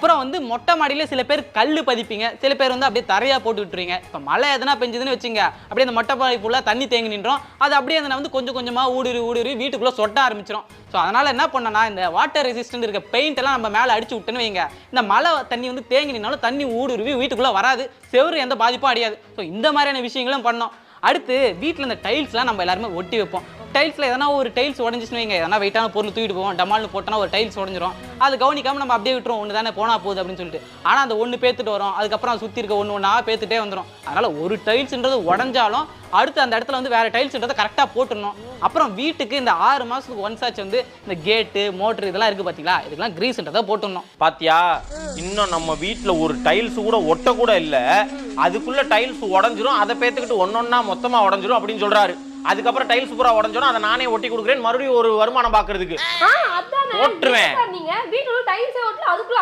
அப்புறம் வந்து மொட்டை மாடியில சில பேர் கல்லு பதிப்பீங்க, சில பேர் வந்து அப்படியே தரையா போட்டு விட்டுருவீங்க. இப்போ மழை எதனா பெஞ்சதுன்னு வச்சுங்க, அப்படியே அந்த மொட்டை மாடி ஃபுல்லாக தண்ணி தேங்கி நின்றோம். அது அப்படியே அந்த வந்து கொஞ்சம் கொஞ்சமாக ஊடுருவி வீட்டுக்குள்ளே சொட்ட ஆரம்பிச்சிடும். ஸோ அதனால் என்ன பண்ணனா, இந்த வாட்டர் ரெசிஸ்டன்ட் இருக்க பெயிண்ட் எல்லாம் நம்ம மேலே அடிச்சு விட்டுன்னு வைங்க, இந்த மழை தண்ணி வந்து தேங்கி நின்னாலும் தண்ணி ஊடுருவி வீட்டுக்குள்ளே வராது, செவரு எந்த பாதிப்பும் அடையாது. ஸோ இந்த மாதிரியான விஷயங்களும் பண்ணோம். அடுத்து வீட்டில் இந்த டைல்ஸ்லாம் நம்ம எல்லாருமே ஒட்டி வைப்போம். டைல்ஸில் எதனா ஒரு டைல்ஸ் உடஞ்சிச்சுன்னு வைங்க, எதனா வெயிட்டான பொருள் தூக்கிட்டு போவோம், டமால்னு போட்டோன்னா ஒரு டைல்ஸ் உடஞ்சிரும். அது கவனிக்காமல் நம்ம அப்படியே விட்டுருவோம், ஒன்று தானே போனால் போகுது அப்படின்னு சொல்லிட்டு. ஆனால் அந்த ஒன்று பேத்துட்டு வரும், அதுக்கப்புறம் சுற்றி இருக்க ஒன்றா பேத்துட்டே வந்துடும். அதனால் ஒரு டைல்ஸ்ன்றது உடஞ்சாலும் அடுத்து அந்த இடத்துல வந்து வேறு டைல்ஸ்ன்றதை கரெக்டாக போட்டுடணும். அப்புறம் வீட்டுக்கு இந்த 6 மாதத்துக்கு ஒன்ஸ் ஆச்சு வந்து இந்த கேட்டு மோட்ரு இதெல்லாம் இருக்குது பார்த்தீங்களா, இதுக்கெல்லாம் கிரீஸ்ன்றதை போட்டுடணும். பாத்தியா, இன்னும் நம்ம வீட்டில் ஒரு டைல்ஸ் கூட ஒட்ட கூட இல்லை, அதுக்குள்ள டைல்ஸ் உடஞ்சிரும், அதை பேத்துக்கிட்டு ஒன்னொன்னா மொத்தமாக உடஞ்சிரும் அப்படின்னு சொல்றாரு. அதுக்கப்புறம் டைல்ஸ் பூரா உடஞ்சிரும், அதை நானே ஒட்டி கொடுக்குறேன், மறுபடியும் ஒரு வருமானம் பார்க்கறதுக்கு அதானே ஓட்டுருவேன். நீங்க வீட்டுல டைல்ஸ் ஓட்டல அதுக்குள்ள